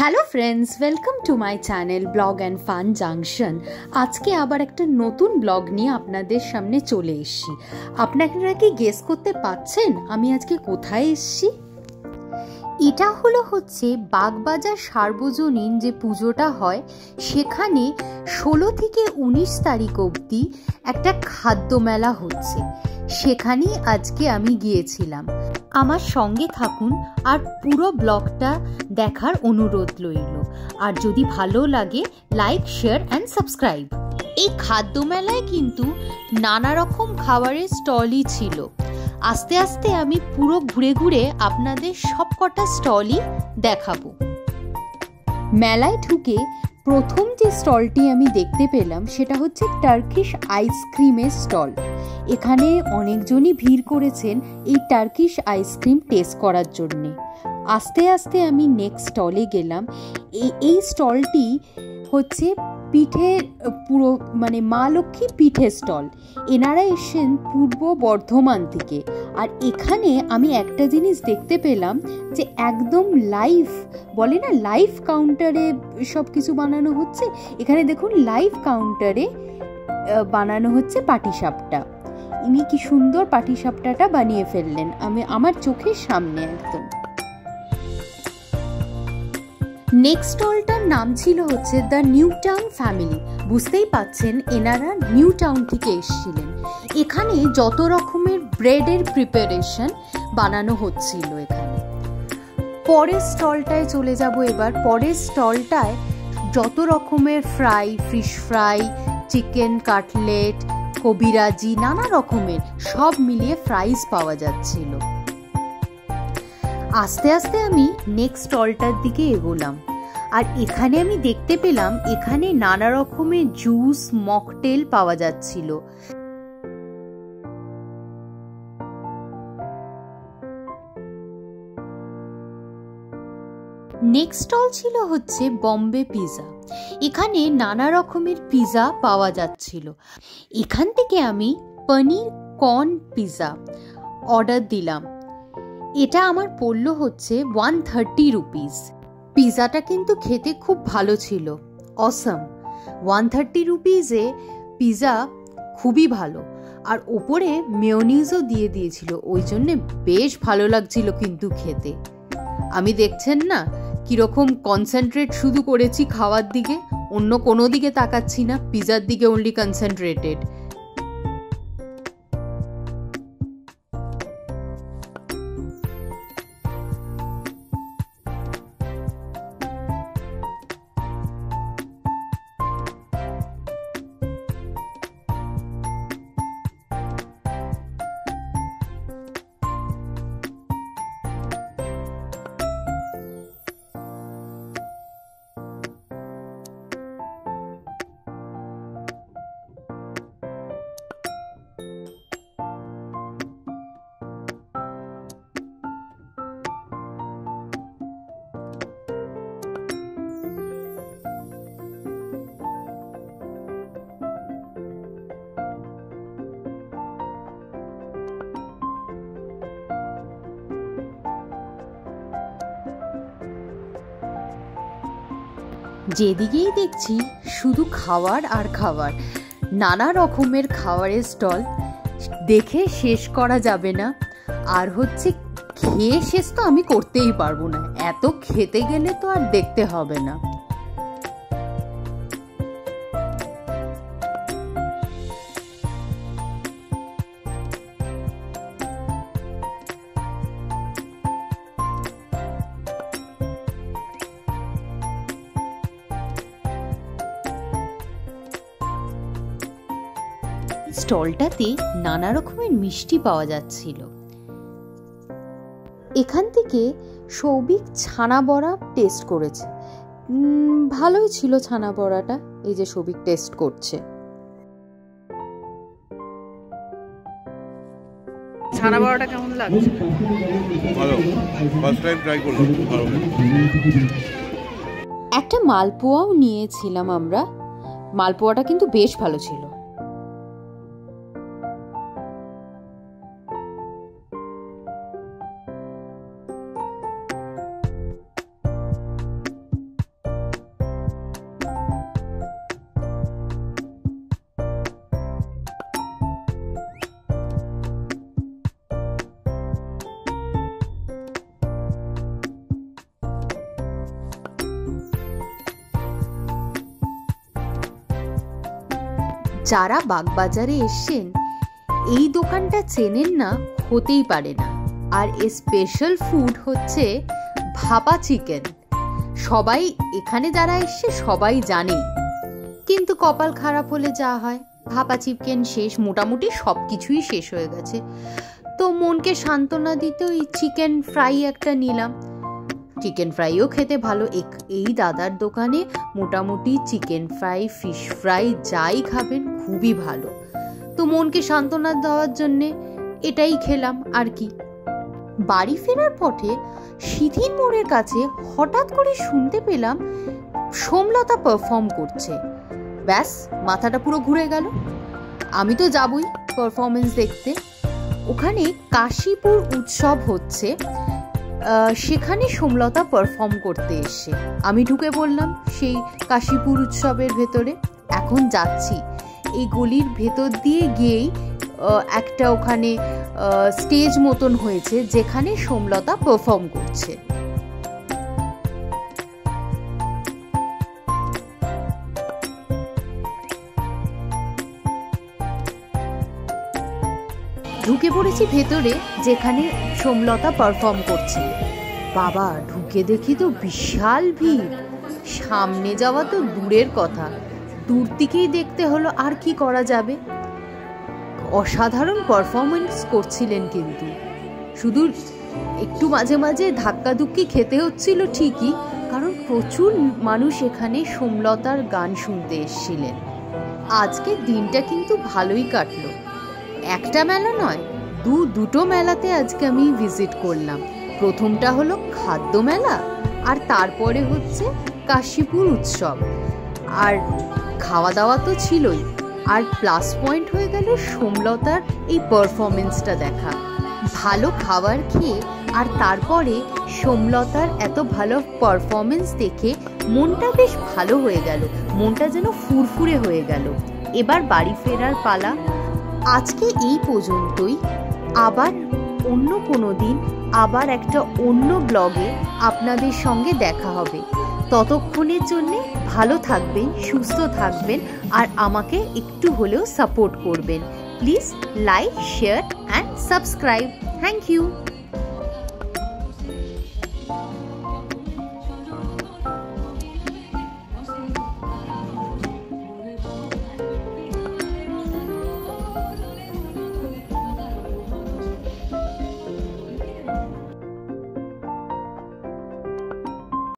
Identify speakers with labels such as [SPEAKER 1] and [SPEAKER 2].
[SPEAKER 1] Hello friends, welcome to my channel blog and fun junction. আজকে আবার একটা নতুন ব্লগ নিয়ে আপনাদের সামনে চলে এসেছি। আপনারা কি গেস করতে পারছেন আমি আজকে কোথায় এসেছি? এটা হচ্ছে বাগবাজার সার্বজনীন যে পুজোটা হয় সেখানে 16 থেকে 19 তারিখ অবধি একটা খাদ্য মেলা হচ্ছে। সেখানেই আজকে আমি গিয়েছিলাম। আমার সঙ্গে থাকুন আর পুরো ব্লগটা দেখার অনুরোধ রইল। আর যদি ভালো লাগে লাইক, শেয়ার অ্যান্ড সাবস্ক্রাইব। এই খাদ্য মেলায় কিন্তু নানা রকম খাবারের স্টলই ছিল। আস্তে আস্তে আমি পুরো ঘুরে ঘুরে আপনাদের সব কটা স্টলই দেখাবো। মেলায় ঢুকে প্রথম যে স্টলটি আমি দেখতে পেলাম সেটা হচ্ছে টার্কিশ আইসক্রিমের স্টল। এখানে অনেকজনই ভিড় করেছেন এই টার্কিশ আইসক্রিম টেস্ট করার জন্যে। আস্তে আস্তে আমি নেক্সট স্টলে গেলাম। এই স্টলটি হচ্ছে পিঠের পুরো মা লক্ষ্মী পিঠের স্টল। এনারা এসেছেন পূর্ব বর্ধমান থেকে। আর এখানে আমি একটা জিনিস দেখতে পেলাম যে একদম লাইভ বলে না, লাইভ কাউন্টারে সব কিছু বানানো হচ্ছে। এখানে দেখুন লাইভ কাউন্টারে বানানো হচ্ছে পাটিসাপটা। ইনি কি সুন্দর পাটিসাপটাটা বানিয়ে ফেললেন আমার চোখের সামনে একদম। নেক্সট স্টলটার নাম ছিল হচ্ছে দ্য নিউ টাউন ফ্যামিলি। বুঝতেই পাচ্ছেন এনারা নিউ টাউন থেকে এসেছিলেন। এখানে যত রকমের ব্রেডের প্রিপারেশন বানানো হচ্ছিল এখানে। পরের স্টলটায় চলে যাব এবার। পরের স্টলটায় যত রকমের fry, fish fry, chicken cutlet, কবিরাজি, নানা রকমের সব মিলিয়ে ফ্রাইস পাওয়া যাচ্ছিল। আস্তে আস্তে আমি নেক্সট স্টলটার দিকে এগোলাম। আর এখানে আমি দেখতে পেলাম এখানে নানা রকমের জুস, মকটেল পাওয়া যাচ্ছিল। নেক্সট স্টল ছিল হচ্ছে বম্বে পিৎজা। এখানে নানা রকমের পিৎজা পাওয়া যাচ্ছিল। এখান থেকে আমি পনির কর্ন পিৎজা অর্ডার দিলাম। এটা আমার পড়ল হচ্ছে 130 রুপিস। পিৎজাটা কিন্তু খেতে খুব ভালো ছিল, অসাম। 130 রুপিসে পিৎজা খুবই ভালো। আর ওপরে মেয়োনিজও দিয়ে দিয়েছিল, ওই জন্যে বেশ ভালো লাগছিল কিন্তু খেতে। আমি দেখছেন না কিরকম কনসেন্ট্রেট শুধু করেছি খাওয়ার দিকে, অন্য কোনো দিকে তাকাচ্ছি না, পিৎজার দিকে অনলি কনসেন্ট্রেটেড। যেদিকেই দেখছি শুধু খাবার আর খাবার, নানা রকমের খাবারের স্টল। দেখে শেষ করা যাবে না। আর হচ্ছে খেয়ে শেষ তো আমি করতেই পারবো না, এত খেতে গেলে তো আর দেখতে হবে না। স্টলটাতে নানা রকমের মিষ্টি পাওয়া যাচ্ছিল। এখান থেকে সৌভিক ছানা বড়া টেস্ট করেছে, ভালোই ছিল ছানা বড়াটা। এই যে সৌভিক টেস্ট করছে। ছানা বড়াটা কেমন লাগছে?
[SPEAKER 2] ভালো, ফার্স্ট টাইম ট্রাই করলাম, ভালো।
[SPEAKER 1] একটা মালপোয়াও নিয়েছিলাম আমরা। মালপোয়াটা কিন্তু বেশ ভালো ছিল। যারা বাগবাজারে এসছেন এই দোকানটা চেনেন না হতেই পারে না। আর এর স্পেশাল ফুড হচ্ছে ভাপা চিকেন। সবাই এখানে যারা এসছে সবাই জানে, কিন্তু কপাল খারাপ হলে যা হয়, ভাপা চিকেন শেষ, মোটামুটি সব কিছুই শেষ হয়ে গেছে। তো মনকে সান্ত্বনা দিতে ওই চিকেন ফ্রাই একটা নিলাম। চিকেন ফ্রাইও খেতে ভালো। এই দাদার দোকানে মোটামুটি চিকেন ফ্রাই, ফিশ ফ্রাই যাই খাবেন খুবই ভালো। তো মনকে সান্ত্বনা দেওয়ার জন্যে এটাই খেলাম আর কি। বাড়ি ফেরার পথে সিঁথির মোড়ের কাছে হঠাৎ করে শুনতে পেলাম সোমলতা পারফর্ম করছে। ব্যাস মাথাটা পুরো ঘুরে গেল। আমি তো যাবই পারফরমেন্স দেখতে। ওখানে কাশীপুর উৎসব হচ্ছে, সেখানে সোমলতা পারফর্ম করতে এসে আমি ঢুকে পড়লাম সেই কাশীপুর উৎসবের ভেতরে। এখন যাচ্ছি, এই গলির ভেতর দিয়ে গিয়েই একটা ওখানে স্টেজ মতন হয়েছে যেখানে সোমলতা পারফর্ম করছে। ঢুকে পড়েছি ভেতরে যেখানে সোমলতা পারফর্ম করছে। বাবা, ঢুকে দেখি তো বিশাল ভিড়। সামনে যাওয়া তো দূরের কথা, দূর থেকেই দেখতে হলো, আর কি করা যাবে। অসাধারণ পারফরমেন্স করছিলেন, কিন্তু শুধু একটু মাঝে মাঝে ধাক্কাধুক্কি খেতে হচ্ছিল ঠিকই, কারণ প্রচুর মানুষ এখানে সোমলতার গান শুনতে এসেছিলেন। আজকের দিনটা কিন্তু ভালোই কাটলো। একটা মেলা নয়, দুটো মেলাতে আজকে আমি ভিজিট করলাম। প্রথমটা হলো খাদ্য মেলা, আর তারপরে হচ্ছে কাশীপুর উৎসব। আর খাওয়া দাওয়া তো ছিলই, আর প্লাস পয়েন্ট হয়ে গেল সোমলতার এই পারফরমেন্সটা দেখা। ভালো খাবার খেয়ে আর তারপরে সোমলতার এত ভালো পারফরমেন্স দেখে মনটা বেশ ভালো হয়ে গেল, মনটা যেন ফুরফুরে হয়ে গেল। এবার বাড়ি ফেরার পালা। আজকে এই পর্যন্তই। আবার অন্য কোনো দিন আবার একটা অন্য ব্লগে আপনাদের সঙ্গে দেখা হবে। ততক্ষণের জন্যে ভালো থাকবেন, সুস্থ থাকবেন, আর আমাকে একটু হলেও সাপোর্ট করবেন। Please like, share and subscribe. Thank you.